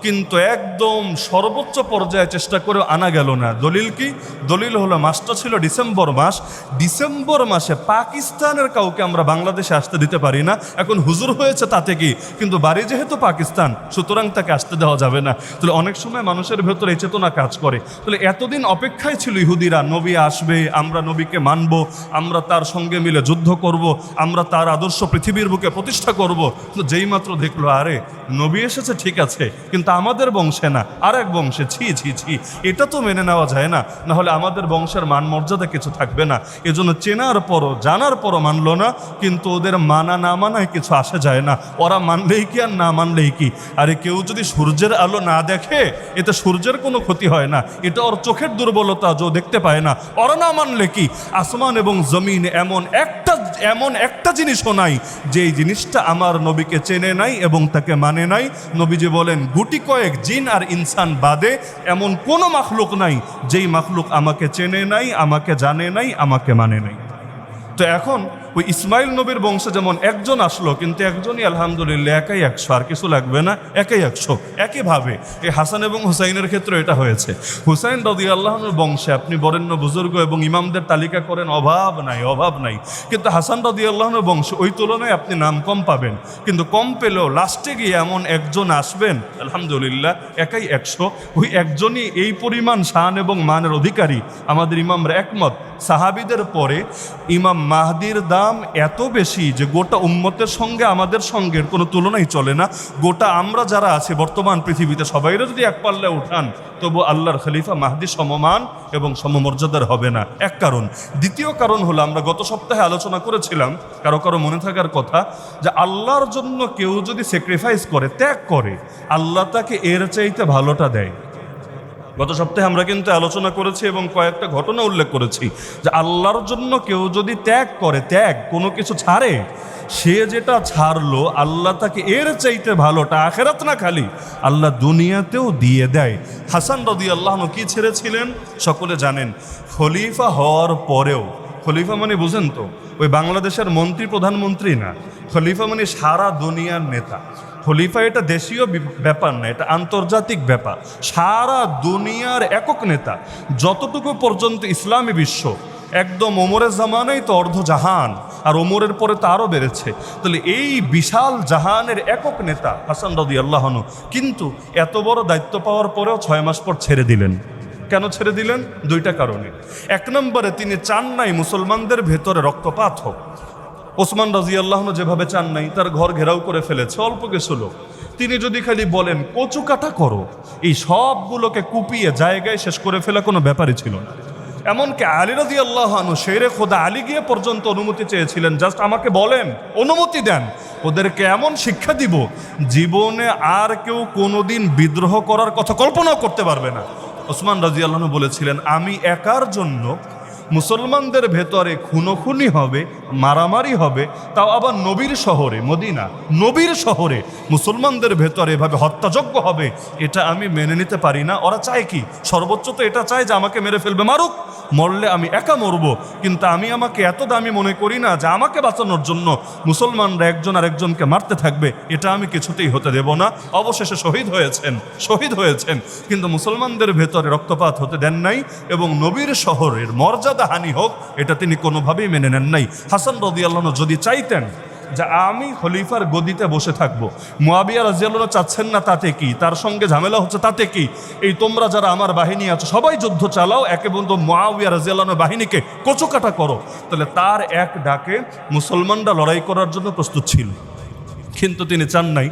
কিন্তু একদম সর্বোচ্চ পর্যায়ে চেষ্টা করে আনা গেল না। দলিল কি? দলিল হলো মাসটা ছিল ডিসেম্বর মাস, ডিসেম্বর মাসে পাকিস্তানের কাউকে আমরা বাংলাদেশে আসতে দিতে পারি না। এখন হুজুর হয়েছে তাতে কি, কিন্তু বাড়ি যেহেতু পাকিস্তান, সুতরাং তাকে আসতে দেওয়া যাবে না। তাহলে অনেক সময় মানুষের ভেতরে এই চেতনা কাজ করে। তাহলে এতদিন অপেক্ষায় ছিল ইহুদিরা, নবী আসবে, আমরা নবীকে মানব, আমরা তার সঙ্গে মিলে যুদ্ধ করব, আমরা তার আদর্শ পৃথিবীর বুকে প্রতিষ্ঠা করব। তো যেই মাত্র দেখলো আরে নবী এসেছে ঠিক আছে, কিন্তু আমাদের বংশে না, আর এক বংশে, ছি ছি ছি, এটা তো মেনে নেওয়া যায় না, না হলে আমাদের বংশের মান মর্যাদা কিছু থাকবে না। এজন্য চেনার পরও জানার পরও মানলো না, কিন্তু ওদের মানা না মানায় কিছু আসে যায় না, ওরা মানলেই কি আর না মানলেই কি। আরে কেউ যদি সূর্যের আলো না দেখে এতে সূর্যের কোনো ক্ষতি হয় না, এটা ওর চোখের দুর্বলতা, যে দেখতে পায় না। ওরা না মানলে কি, আসমান এবং জমিন এমন একটা জিনিসও নাই যেই জিনিসটা আমার নবীকে চেনে নাই এবং তাকে মানে নাই। নবীজি বলেন গুটি কয়েক জিন আর ইনসান বাদে এমন কোনো মাখলুক নাই যেই মাখলুক আমাকে চেনে নাই, আমাকে জানে নাই, আমাকে মানে নাই। তো এখন ওই ইসমাইল নবীর বংশে যেমন একজন আসলো, কিন্তু একজনই আলহামদুলিল্লাহ, একাই 100, আর কিছু লাগবে না, একাই 100। একইভাবে এই হাসান এবং হুসাইনের ক্ষেত্রে এটা হয়েছে। হুসাইন রাদিয়াল্লাহুর বংশে আপনি বরেণ্য বুজুর্গ এবং ইমামদের তালিকা করেন, অভাব নাই। কিন্তু হাসান রাদিয়াল্লাহুর বংশে ওই তুলনায় আপনি নাম কম পাবেন, কিন্তু কম পেলেও লাস্টে গিয়ে এমন একজন আসবেন, আলহামদুলিল্লাহ একাই 100। ওই একজনই এই পরিমাণ শান এবং মানের অধিকারী। আমাদের ইমামরা একমত, সাহাবীদের পরে ইমাম মাহদির দাম এত বেশি যে গোটা উম্মতের সঙ্গে আমাদের সঙ্গের কোনো তুলনাই চলে না। গোটা আমরা যারা আছি বর্তমান পৃথিবীতে সবাইরা যদি এক পাল্লায় উঠান, তবু আল্লাহর খলিফা মাহদি সমমান এবং সমমর্যাদার হবে না। এক কারণ। দ্বিতীয় কারণ হলো, আমরা গত সপ্তাহে আলোচনা করেছিলাম, কারো মনে থাকার কথা, যে আল্লাহর জন্য কেউ যদি স্যাক্রিফাইস করে, ত্যাগ করে, আল্লাহ তাকে এর চাইতে ভালোটা দেয়। গত সপ্তাহে আমরা কিন্তু আলোচনা করেছি এবং কয়েকটা ঘটনা উল্লেখ করেছি যে আল্লাহর জন্য কেউ যদি ত্যাগ করে, কোনো কিছু ছাড়ে, সে যেটা ছাড়লো আল্লাহ তাকে এর চাইতে ভালোটা, আখেরাত না খালি, আল্লাহ দুনিয়াতেও দিয়ে দেয়। হাসান রাদিয়াল্লাহু আনহু কি ছেড়েছিলেন সকলে জানেন। খলিফা হওয়ার পরেও, খলিফা মানে বুঝেন তো ওই বাংলাদেশের মন্ত্রী প্রধানমন্ত্রী না, খলিফা মানে সারা দুনিয়ার নেতা। খলিফা এটা দেশীয় ব্যাপার না, এটা আন্তর্জাতিক ব্যাপার। সারা দুনিয়ার একক নেতা। যতটুকু পর্যন্ত ইসলামী বিশ্ব, একদম ওমরের জামানায় তো অর্ধ জাহান, আর ওমরের পরে তো আরও বেড়েছে। তাহলে এই বিশাল জাহানের একক নেতা হাসান রাদিয়াল্লাহু আনহু, কিন্তু এত বড় দায়িত্ব পাওয়ার পরেও 6 মাস পর ছেড়ে দিলেন। কেন ছেড়ে দিলেন? দুইটা কারণে। এক নম্বরে তিনি চান নাই মুসলমানদের ভেতরে রক্তপাত হোক। ওসমান রাদিয়াল্লাহু আনহু যেভাবে চান নাই, তার ঘর ঘেরাও করে ফেলেছে অল্প কিছু লোক। তিনি যদি খালি বলেন কচু কাটা করো, এই সবগুলোকে কুপিয়ে জায়গায় শেষ করে ফেলা কোনো ব্যাপারই ছিল না। এমনকি আলী রাদিয়াল্লাহু আনহু, শেরে খোদা আলী গিয়ে পর্যন্ত অনুমতি চেয়েছিলেন, জাস্ট আমাকে বলেন, অনুমতি দেন, ওদেরকে এমন শিক্ষা দিব জীবনে আর কেউ কোনোদিন বিদ্রোহ করার কথা কল্পনাও করতে পারবে না। ওসমান রাদিয়াল্লাহু আনহু বলেছিলেন, আমি একার জন্য মুসলমানদের ভেতরে খুনোখুনি হবে, মারামারি হবে, তাও আবার নবীর শহরে, মদিনা নবীর শহরে মুসলমানদের ভেতরে এভাবে হত্যাযজ্ঞ হবে, এটা আমি মেনে নিতে পারি না। ওরা চায় কি? সর্বোচ্চ তো এটা চায় যে আমাকে মেরে ফেলবে, মারুক, মরলে আমি একা মরব, কিন্তু আমি আমাকে এত দামি মনে করি না যে আমাকে বাঁচানোর জন্য মুসলমানরা একজন আর একজনকে মারতে থাকবে, এটা আমি কিছুতেই হতে দেব না। অবশেষে শহীদ হয়েছেন, কিন্তু মুসলমানদের ভেতরে রক্তপাত হতে দেন নাই এবং নবীর শহরের মর্যাদা হানি হোক, এটা তিনি কোনোভাবেই মেনে নেন নাই। হাসান রাদিয়াল্লাহু আনহু যদি চাইতেন যে আমি খলিফার গদিতে বসে থাকবো, মুয়াবিয়া রাদিয়াল্লাহু আনহু চাচ্ছেন না, তাতে কি? তার সঙ্গে ঝামেলা হচ্ছে, তাতে কি? এই তোমরা যারা আমার বাহিনী আছো সবাই যুদ্ধ চালাও, একে বন্ধু মুয়াবিয়া রাদিয়াল্লাহু আনহু বাহিনীকে কচুকাটা করো। তাহলে তার এক ডাকে মুসলমানরা লড়াই করার জন্য প্রস্তুত ছিল, কিন্তু তিনি চান নাই।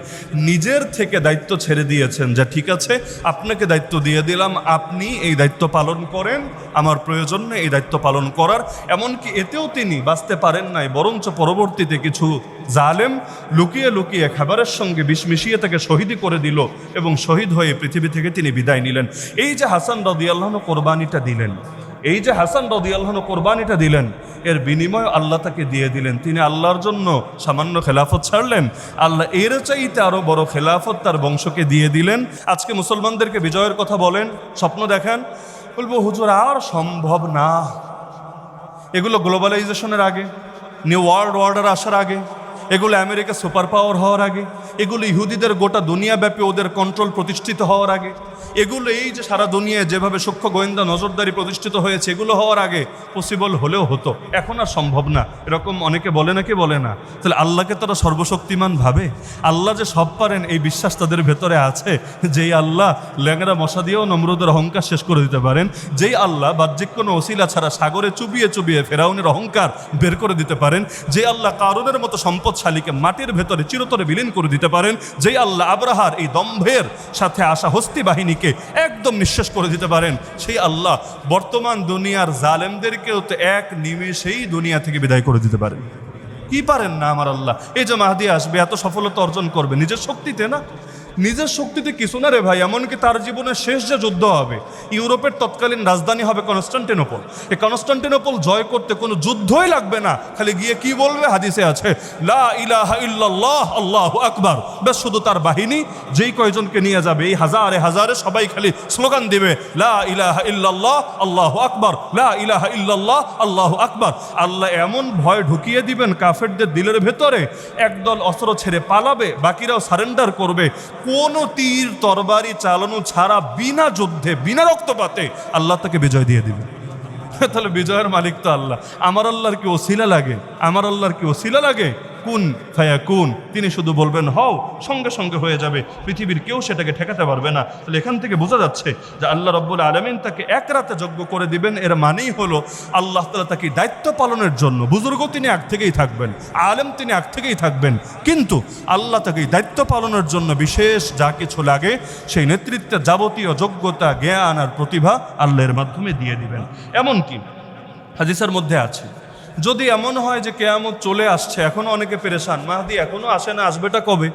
নিজের থেকে দায়িত্ব ছেড়ে দিয়েছেন, যা ঠিক আছে, আপনাকে দায়িত্ব দিয়ে দিলাম, আপনি এই দায়িত্ব পালন করেন, আমার প্রয়োজন নেই এই দায়িত্ব পালন করার। এমনকি এতেও তিনি বাঁচতে পারেন নাই, বরঞ্চ পরবর্তীতে কিছু জালেম লুকিয়ে খাবারের সঙ্গে বিষ মিশিয়ে তাকে শহীদি করে দিল এবং শহীদ হয়ে পৃথিবী থেকে তিনি বিদায় নিলেন। এই যে হাসান রাদিয়াল্লাহু আনহু কোরবানিটা দিলেন, এর বিনিময় আল্লাহ তাকে দিয়ে দিলেন। তিনি আল্লাহর জন্য সামান্য খেলাফত ছাড়লেন, আল্লাহ এর চাইতে আরো বড় খেলাফত তার বংশকে দিয়ে দিলেন। আজকে মুসলমানদেরকে বিজয়ের কথা বলেন, স্বপ্ন দেখেন, বলবো হুজুর আর সম্ভব না। এগুলো গ্লোবালাইজেশনের আগে, নিউ ওয়ার্ল্ড অর্ডার আসার আগে, এগুলো আমেরিকা সুপার পাওয়ার হওয়ার আগে, এগুলো ইহুদিদের গোটা দুনিয়াব্যাপী ওদের কন্ট্রোল প্রতিষ্ঠিত হওয়ার আগে, এগুলো এই যে সারা দুনিয়ায় যেভাবে সূক্ষ্ম গোয়েন্দা নজরদারি প্রতিষ্ঠিত হয়েছে, এগুলো হওয়ার আগে পসিবল হলেও হতো, এখন আর সম্ভব না, এরকম অনেকে বলে নাকি বলে না? তাহলে আল্লাহকে তারা সর্বশক্তিমান ভাবে? আল্লাহ যে সব পারেন এই বিশ্বাস তাদের ভেতরে আছে? যেই আল্লাহ ল্যাংড়া মশা দিয়েও নমরুদের অহংকার শেষ করে দিতে পারেন, যেই আল্লাহ বাহ্যিক কোনো ওসিলা ছাড়া সাগরে চুবিয়ে চুবিয়ে ফেরাউনের অহংকার বের করে দিতে পারেন, যে আল্লাহ কারুনের মতো সম্পদশালীকে মাটির ভেতরে চিরতরে বিলীন করে দিতে পারেন, যেই আল্লাহ আব্রাহার এই দম্ভের সাথে আসা হস্তি বাহিনীকে একদম নিঃশেষ করে দিতে পারেন, সেই আল্লাহ বর্তমান দুনিয়ার জালেমদেরকেও তো এক নিমেষেই দুনিয়া থেকে বিদায় করে দিতে পারেন। কি পারেন না আমার আল্লাহ? এই যে মাহদি আসবে, এত সফলতা অর্জন করবে নিজের শক্তিতে না, নিজের শক্তিতে কিছু না রে ভাই। এমনকি তার জীবনের শেষ যে যুদ্ধ হবে, ইউরোপের তৎকালীন রাজধানী হবে কনস্টান্টিনোপল, এই কনস্টান্টিনোপল জয় করতে কোনো যুদ্ধই লাগবে না, খালি গিয়ে কি বলবে, হাদিসে আছে লা ইলাহা ইল্লাল্লাহ আল্লাহু আকবার, বেশ শুধু তার বাহিনী যেই কয়জনকে নিয়ে যাবে, এই হাজারে হাজারে সবাই খালি স্লোগান দিবে লা ইলাহা ইল্লাল্লাহ আল্লাহু আকবার, লা ইলাহা ইল্লাল্লাহ আল্লাহু আকবার। আল্লাহ এমন ভয় ঢুকিয়ে দিবেন কাফেরদের দিলের ভেতরে, একদল অস্ত্র ছেড়ে পালাবে, বাকিরাও সারেন্ডার করবে। কোনো তীর তরবারি চালানো ছাড়া বিনা যুদ্ধে বিনা রক্তপাতে আল্লাহ তাকে বিজয় দিয়ে দিবে। তাহলে বিজয়ের মালিক তো আল্লাহ। আমার আল্লাহর কি ওসিলা লাগে? আমার আল্লাহর কি ওসিলা লাগে? কুন ফায়াকুন, তিনি শুধু বলবেন হও, সঙ্গে সঙ্গে হয়ে যাবে, পৃথিবীর কেউ সেটাকে ঠেকাতে পারবে না। তাহলে এখান থেকে বোঝা যাচ্ছে যে আল্লাহ রাব্বুল আলামিন তাকে এক রাতে যজ্ঞ করে দিবেন, এর মানেই হলো আল্লাহ তাআলা তাকে দায়িত্ব পালনের জন্য, বুজুর্গ তিনি আগ থেকেই থাকবেন, আলেম তিনি আগ থেকেই থাকবেন, কিন্তু আল্লাহ তাকে দায়িত্ব পালনের জন্য বিশেষ যা কিছু লাগে সেই নেতৃত্বের যাবতীয় যোগ্যতা, জ্ঞান আর প্রতিভা আল্লাহর মাধ্যমে দিয়ে দিবেন। এমনকি হাদিসের মধ্যে আছে, যদি এমন হয় যে কিয়ামত চলে আসছে, এখনো অনেকে পেরেশান, মাহদি এখনো আসে না, আসবেটা কবে?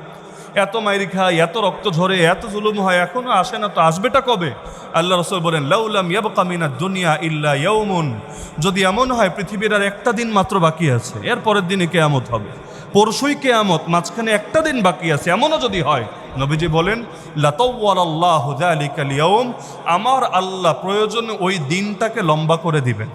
এত মাইরি খায়, এত রক্ত ঝরে, এত জুলুম হয়, এখনো আসে না, তো আসবেটা কবে? আল্লাহ রাসূল বলেন লাউলাম ইয়াবকা মিনাদ দুনিয়া ইল্লা ইয়াউমুন, যদি এমন হয় পৃথিবীর আর একটা দিন মাত্র বাকি আছে, এর পরের দিনে কিয়ামত হবে, পরশুই কিয়ামত, মাঝখানে একটা দিন বাকি আছে, এমনও যদি হয়, নবীজি বলেন লাতাওয়ালাল্লাহু যালিকাল ইয়াউম, আমার আল্লাহ প্রয়োজনে ওই দিনটাকে লম্বা করে দিবেন,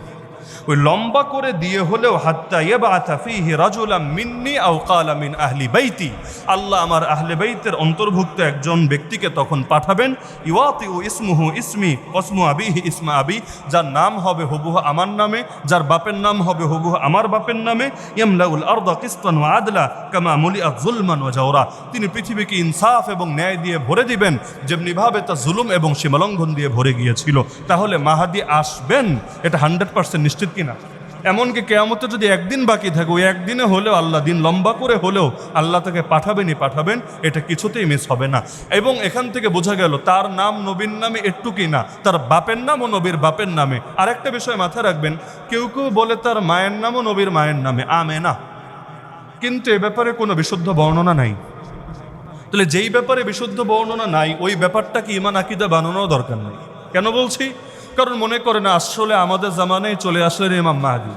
ওই লম্বা করে দিয়ে হলেও হাত্তা ইয়াবআতা ফীহি রাজুলাম মিন্নি আও ক্বালা মিন আহলি বাইতি, আল্লাহ আমার আহলে বাইতের অন্তর্ভুক্ত একজন ব্যক্তিকে তখন পাঠাবেন, ইওয়াতিউ ইসমুহু ইসমি ওয়াসমু আবিহি ইসমা আবি, যার নাম হবে হুবহু আমার নামে, যার বাপের নাম হবে হুবহু আমার বাপের নামে, ইয়ামলাউল আরদা কিসতান ওয়া আদলা কামা মুলিআত যুলমান ওয়া জাওরা, তিনি পৃথিবীকে ইনসাফ এবং ন্যায় দিয়ে ভরে দিবেন যেমনিভাবে তা জুলুম এবং সীমালঙ্ঘন দিয়ে ভরে গিয়েছিল। তাহলে মাহাদি আসবেন, এটা 100% নিশ্চিত কিনা? এমনকি কিয়ামতে যদি একদিন বাকি থাকে, ওই একদিনে হলেও আল্লাহ দিন লম্বা করে হলেও আল্লাহ তাকে পাঠাবেনই পাঠাবেন, এটা কিছুতেই মিস হবে না। এবং এখান থেকে বোঝা গেল তার নাম নবীর নামে একটু কি না, তার বাপের নামও নবীর বাপের নামে। আর একটা বিষয় মাথায় রাখবেন, কেউ কেউ বলে তার মায়ের নামও নবীর মায়ের নামে, আমেনা, কিন্তু এ ব্যাপারে কোনো বিশুদ্ধ বর্ণনা নাই। তাহলে যেই ব্যাপারে বিশুদ্ধ বর্ণনা নাই, ওই ব্যাপারটাকে ঈমান আকীদা বানানোর দরকার নেই। কেন বলছি? কারণ মনে করেন আসলে আমাদের জামানায় চলে আসলেন ইমাম মাহদী,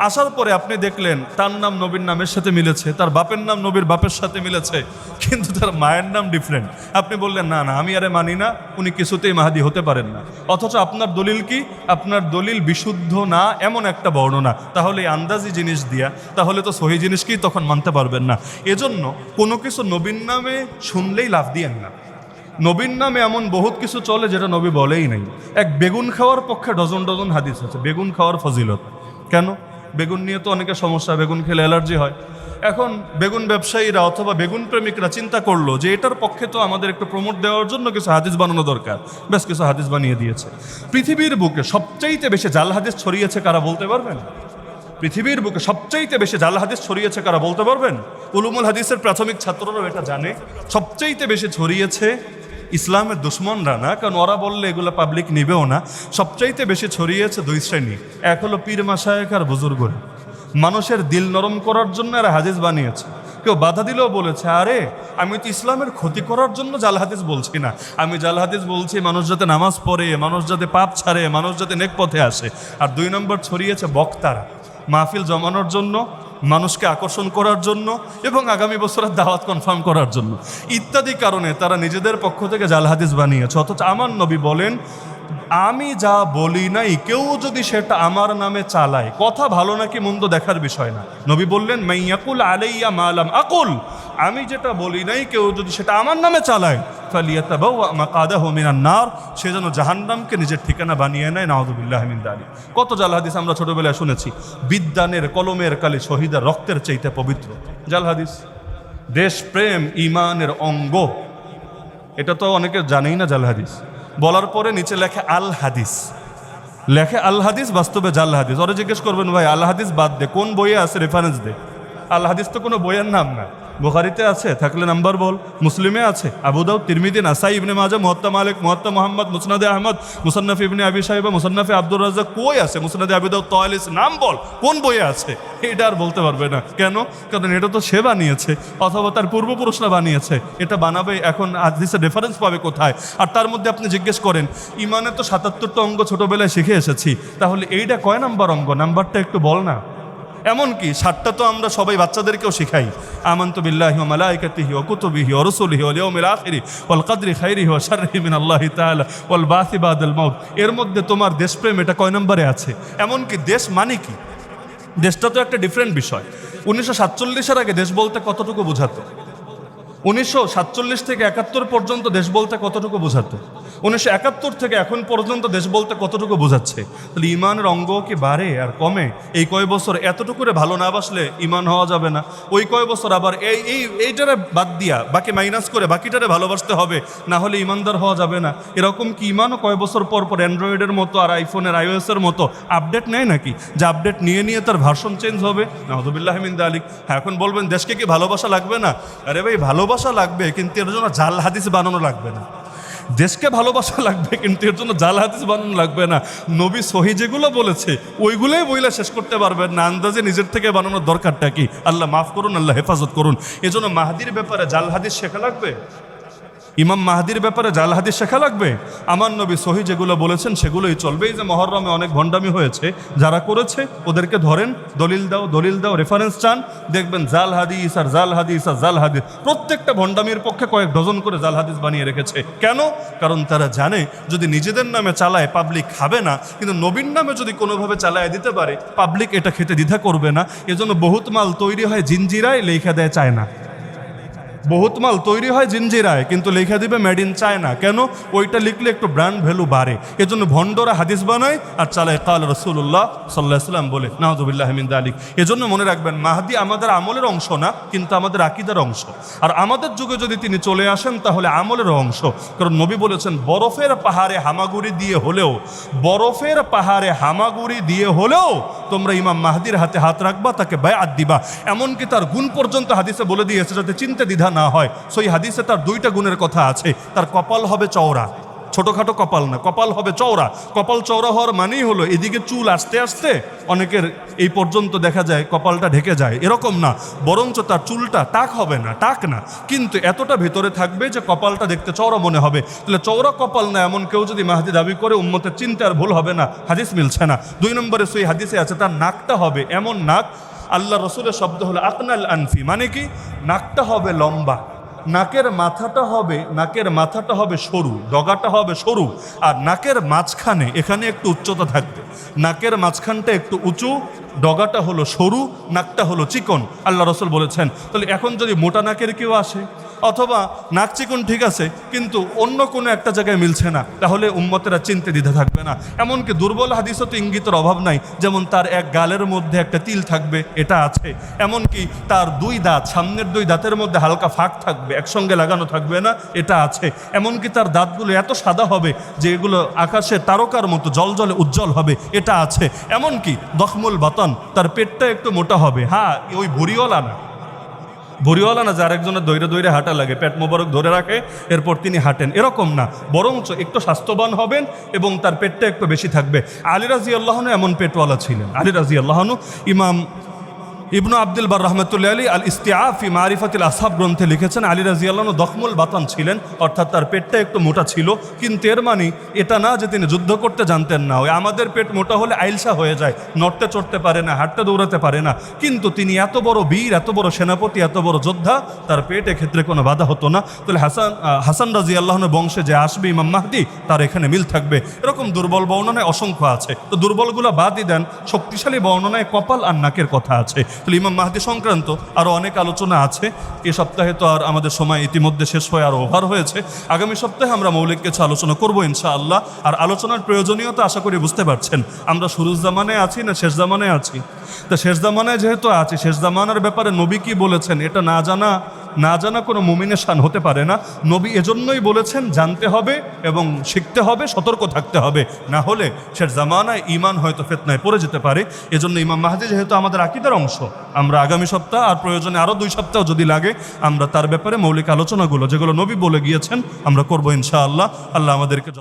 আসার পরে আপনি দেখলেন তার নাম নবীর নামের সাথে মিলেছে, তার বাপের নাম নবীর বাপের সাথে মিলেছে, কিন্তু তার মায়ের নাম ডিফারেন্ট। আপনি বললেন না না আমি আরে মানি না, উনি কিছুতেই মাহদী হতে পারেন না। অথচ আপনার দলিল কি? আপনার দলিল বিশুদ্ধ না এমন একটা বর্ণনা। তাহলে এই আন্দাজি জিনিস দিয়া তাহলে তো সহি জিনিসকেই তখন মানতে পারবেন না। এজন্য কোনো কিছু নবীর নামে শুনলেই লাভ দিয়েন না। নবীর নামে এমন বহুত কিছু চলে যেটা নবী বলেই নাই। এক বেগুন খাওয়ার পক্ষে ডজন ডজন হাদিস আছে বেগুন খাওয়ার ফজিলত। কেন? বেগুন নিয়ে তো অনেকের সমস্যা, বেগুন খেলে অ্যালার্জি হয়। এখন বেগুন ব্যবসায়ীরা অথবা বেগুন প্রেমিকরা চিন্তা করলো যে এটার পক্ষে তো আমাদের একটু প্রমোট দেওয়ার জন্য কিছু হাদিস বানানো দরকার, বেশ কিছু হাদিস বানিয়ে দিয়েছে। পৃথিবীর বুকে সবচাইতে বেশি জাল হাদিস ছড়িয়েছে কারা বলতে পারবেন? পৃথিবীর বুকে সবচাইতে বেশি জাল হাদিস ছড়িয়েছে কারা বলতে পারবেন? উলুমুল হাদিসের প্রাথমিক ছাত্ররাও এটা জানে। সবচাইতে বেশি ছড়িয়েছে ইসলামের দুশ্মনরা না, কারণ ওরা বললে এগুলো পাবলিক নিবেও না। সবচাইতে বেশি ছড়িয়েছে দুই শ্রেণী, এক হলো পীর মাশায়েখ আর বুজুর্গরা। মানুষের দিল নরম করার জন্য এরা হাদিস বানিয়েছে। কেউ বাধা দিলেও বলেছে আরে আমি তো ইসলামের ক্ষতি করার জন্য জাল হাদিস বলছি না, আমি জাল হাদিস বলছি মানুষ যাতে নামাজ পড়ে, মানুষ যাতে পাপ ছাড়ে, মানুষ যাতে নেক পথে আসে। আর দুই নম্বর ছড়িয়েছে বক্তারা, মাহফিল জমানোর জন্য মানুষকে আকর্ষণ করার জন্য এবং আগামী বছরের দাওয়াত কনফার্ম করার জন্য ইত্যাদি কারণে তারা নিজেদের পক্ষ থেকে জাল হাদিস বানিয়েছে। অথচ আমার নবী বলেন, আমি যা বলি নাই কেউ যদি সেটা আমার নামে চালায়, কথা ভালো নাকি মন্দ দেখার বিষয় না। নবী বললেন, মাইয়াকুল আলাইয়া মালাম আকুল, আমি যেটা বলি নাই কেউ যদি সেটা আমার নামে চালায়, ফালিয়াতাবাওয়া মাকাদাহু মিনান নার, সে যেন জাহান্নামকে নিজের ঠিকানা বানিয়ে নেয়। নাউযুবিল্লাহি মিন যালিক। কত জাল হাদিস আমরা ছোটবেলায় শুনেছি, বিদ্যানের কলমের কালি শহীদের রক্তের চাইতে পবিত্র। জাল হাদিস দেশপ্রেম ঈমানের অঙ্গ, এটা তো অনেকে জানেই না। জাল হাদিস বলার পরে নিচে লেখে আল হাদিস, লেখে আল হাদিস, বাস্তবে জাল হাদিস। ওরা জিজ্ঞেস করবেন, ভাই আল হাদিস বাদ দে, কোন বইয়ে আছে রেফারেন্স দে। আল হাদিস তো কোনো বইয়ের নাম না। বুখারীতে আছে থাকলে নাম্বার বল, মুসলিমে আছে, আবু দাউদ, তিরমিজি, নাসাই, ইবনে মাজাহ, মুওয়াত্তা মালিক, মুওয়াত্তা মুহাম্মদ, মুসনাদে আহমদ, মুসান্নাফ ইবনে আবি শাইবা, মুসান্নাফে আব্দুর রাজ্জাক, কই আছে? মুসনাদে আবি দাউদ, তায়ালিস, নাম বল, কোন বইয়ে আছে? এটা আর বলতে পারবে না। কেন? কারণ এটা তো সে বানিয়েছে অথবা তার পূর্বপুরুষরা বানিয়েছে। এটা বানাবে, এখন হাদিসের রেফারেন্স পাবে কোথায়? আর তার মধ্যে আপনি জিজ্ঞেস করেন, ইমানে তো ৭৭টা অঙ্গ ছোটবেলায় শিখে এসেছি, তাহলে এইটা কয় নাম্বার অঙ্গ? নাম্বারটা একটু বল না। এমনকি ৬০টা তো আমরা সবাই বাচ্চাদেরকেও শিখাই, আমানতু বিল্লাহি ওয়া মালাইকাতিহি ওয়া কুতুবিহি ওয়া রুসুলিহি ওয়াল ইয়াউমিল আখিরি ওয়াল কদরি খাইরিহি ওয়া শাররিহি মিনাল্লাহি তাআলা ওয়াল বাসি বাদাল মাউত। এর মধ্যে তোমার দেশপ্রেম এটা কয় নম্বরে আছে? এমনকি দেশ মানে কি, দেশটা তো একটা ডিফারেন্ট বিষয়। ১৯৪৭-এর আগে দেশ বলতে কতটুকু বোঝাতো? ১৯৪৭ থেকে ৭১ পর্যন্ত দেশ বলতে কতটুকু বোঝাতো? ১৯৭১ থেকে এখন পর্যন্ত দেশ বলতে কতটুকু বোঝাচ্ছে? তাহলে ইমানের অঙ্গ কি বাড়ে আর কমে? এই কয় বছর এতটুকুরে ভালো না বাসলে ইমান হওয়া যাবে না। ওই কয় বছর আবার এইটারে বাদ দিয়া বাকি মাইনাস করে বাকিটারে ভালোবাসতে হবে, না হলে ইমানদার হওয়া যাবে না। এরকম কি ইমানও কয় বছর পর পর অ্যান্ড্রয়েডের মতো আর আইফোনের iOS-এর মতো আপডেট নেয় নাকি, যে আপডেট নিয়ে নিয়ে তার ভার্সন চেঞ্জ হবে? নাউযুবিল্লাহি মিন যালিক। হ্যাঁ, এখন বলবেন দেশকে কি ভালোবাসা লাগবে না? আরে ভাই, ভালোবাসা লাগবে, কিন্তু এর জন্য জাল হাদিস বানানো লাগবে না। দেশকে ভালোবাসা লাগবে, কিন্তু এর জন্য জাল হাদিস বানানো লাগবে না। নবী সহি যেগুলো বলেছে ওইগুলোই বইলা শেষ করতে পারবেন না, আন্দাজে নিজের থেকে বানানোর দরকারটা কি? আল্লাহ মাফ করুন, আল্লাহ হেফাজত করুন। এজন্য মাহদির ব্যাপারে জাল হাদিস শেখা লাগবে, ইমাম মাহদির ব্যাপারে জাল হাদিস শেখা লাগবে। আমার নবী সহি যেগুলো বলেছেন সেগুলোই চলবে। এই যে মহরমে অনেক ভণ্ডামি হয়েছে, যারা করেছে ওদেরকে ধরেন, দলিল দাও, দলিল দাও, রেফারেন্স চান, দেখবেন জাল হাদিস আর জাল হাদিস আর জাল হাদিস। প্রত্যেকটা ভণ্ডামির পক্ষে কয়েক ডজন করে জাল হাদিস বানিয়ে রেখেছে। কেন? কারণ তারা জানে যদি নিজেদের নামে চালায় পাবলিক খাবে না, কিন্তু নবীর নামে যদি কোনোভাবে চালায় দিতে পারে পাবলিক এটা খেতে দ্বিধা করবে না। এজন্য বহুত মাল তৈরি হয় জিঞ্জিরায়, লেখা দেয় চায় না। বহুত মাল তৈরি হয় জিঞ্জিরায়, কিন্তু লেখা দিবে মেড ইন চায়না। কেন? ওইটা লিখলে একটু ব্র্যান্ড ভ্যালু বাড়ে। এজন্য ভণ্ডরা হাদিস বানায় আর চালায় কাল রাসূলুল্লাহ সাল্লাল্লাহু আলাইহি ওয়াসাল্লাম বলে। নাউযুবিল্লাহি মিন যালিক। এজন্য মনে রাখবেন, মাহদি আমাদের আমলের অংশ না, কিন্তু আমাদের আকীদার অংশ। আর আমাদের যুগে যদি তিনি চলে আসেন তাহলে আমলের অংশ। কারণ নবী বলেছেন, বরফের পাহাড়ে হামাগুড়ি দিয়ে হলেও, বরফের পাহাড়ে হামাগুড়ি দিয়ে হলেও তোমরা ইমাম মাহদির হাতে হাত রাখবা, তাকে বায়াত দিবা। এমনকি তার গুণ পর্যন্ত হাদিসে বলে দিয়েছে, যাতে চিন্তা দ্বিধা না হয়। সেই হাদিসে তার দুইটা গুণের কথা আছে। তার কপাল হবে চওড়া, ছোটখাটো কপাল না, কপাল হবে চওড়া। কপাল চওড়া হওয়ার মানেই হলো এদিকে চুল আসতে আসতে অনেকের এই পর্যন্ত দেখা যায় কপালটা ঢেকে যায়, এরকম না। বরঞ্চ তার চুলটা টাক হবে না, টাক না, কিন্তু এতটা ভেতরে থাকবে যে কপালটা দেখতে চওড়া মনে হবে। তাহলে চওড়া কপাল না এমন কেউ যদি মাহদি দাবি করে, উম্মতের চিন্তা আর ভুল হবে না, হাদিস মিলছে না। 2 নম্বরে সেই হাদিসে আছে তার নাকটা হবে এমন নাক, আল্লাহ রসুলের শব্দ হলো আকনাল আনফি, মানে কি? নাকটা হবে লম্বা, নাকের মাথাটা হবে সরু, ডগাটা হবে সরু, আর নাকের মাঝখানে এখানে একটু উচ্চতা থাকবে। নাকের মাঝখানটা একটু উঁচু, ডগাটা হলো সরু, নাকটা হলো চিকন, আল্লাহ রসুল বলেছেন। তাহলে এখন যদি মোটা নাকের কেউ আসে অথবা নাক চিকন ঠিক আছে কিন্তু অন্য কোনো একটা জায়গায় মিলছে না, তাহলে উম্মতেরা চিনতে দ্বিধা থাকবে না। এমনকি দুর্বল হাদিসও তো ইঙ্গিতের অভাব নাই, যেমন তার এক গালের মধ্যে একটা তিল থাকবে, এটা আছে। এমনকি তার 2 দাঁত, সামনের 2 দাঁতের মধ্যে হালকা ফাঁক থাকবে, একসঙ্গে লাগানো থাকবে না, এটা আছে। এমনকি তার দাঁতগুলো এত সাদা হবে যে এগুলো আকাশে তারকার মতো জলজলে উজ্জ্বল হবে, এটা আছে। এমনকি দখমুল বাতন, তার পেটটা একটু মোটা হবে। হ্যাঁ, ওই ভুরিওয়ালা না, ভুরিওয়ালা না, যার একজনের দৈরে দৈরে হাঁটা লাগে, পেট মোবারক ধরে রাখে এরপর তিনি হাঁটেন, এরকম না। বরঞ্চ একটু স্বাস্থ্যবান হবেন এবং তার পেটটা একটু বেশি থাকবে। আলী রাদিয়াল্লাহু আনহু এমন পেটওয়ালা ছিলেন। আলী রাদিয়াল্লাহু আনহু ইমাম ইবনু আব্দুল বার রহমতুল্লাহ আলী আল ইস্তিআফ ফি মারিফাতিল আসহাব গ্রন্থে লিখেছেন, আলী রাদিয়াল্লাহু আনহু দখমুল বাতান ছিলেন, অর্থাৎ তার পেটটা একটু মোটা ছিল, কিন্তু এর মানে এটা না যে তিনি যুদ্ধ করতে জানতেন না। ওই আমাদের পেট মোটা হলে আইলসা হয়ে যায়, নড়তে চড়তে পারে না, হাঁটতে দৌড়াতে পারে না, কিন্তু তিনি এত বড় বীর, এত বড় সেনাপতি, এত বড় যোদ্ধা, তার পেট এক্ষেত্রে কোনো বাধা হতো না। তাহলে হাসান রাদিয়াল্লাহু আনহু বংশে যে আসবে ইমাম মাহদি, তার এখানে মিল থাকবে। এরকম দুর্বল বর্ণনায় অসংখ্য আছে, তো দুর্বলগুলো বাদই দেন, শক্তিশালী বর্ণনায় কপাল আর নাকের কথা আছে। তাহলে ইমাম মাহদি সংক্রান্ত আরও অনেক আলোচনা আছে। এ সপ্তাহে তো আর আমাদের সময় ইতিমধ্যে শেষ হয়ে আর ওভার হয়েছে। আগামী সপ্তাহে আমরা মৌলিক কিছু আলোচনা করবো ইনশাআল্লাহ। আর আলোচনার প্রয়োজনীয়তা আশা করি বুঝতে পারছেন। আমরা শুরুর জামানায় আছি না শেষ জামানায় আছি? তা শেষ জামানায় যেহেতু আছি, শেষ জামানার ব্যাপারে নবী কি বলেছেন এটা না জানা কোনো মুমিনের শান হতে পারে না। নবী এজন্যই বলেছেন জানতে হবে এবং শিখতে হবে, সতর্ক থাকতে হবে, না হলে শেষ জামানায় ঈমান হয়তো ফিতনায় পড়ে যেতে পারে। এজন্য ইমাম মাহদি যেহেতু আমাদের আকীদার অংশ, আমরা আগামী সপ্তাহ আর প্রয়োজনে আরও 2 সপ্তাহ যদি লাগে, আমরা তার ব্যাপারে মৌলিক আলোচনাগুলো যেগুলো নবী বলে গিয়েছেন আমরা করবো ইনশাআল্লাহ। আল্লাহ আমাদেরকে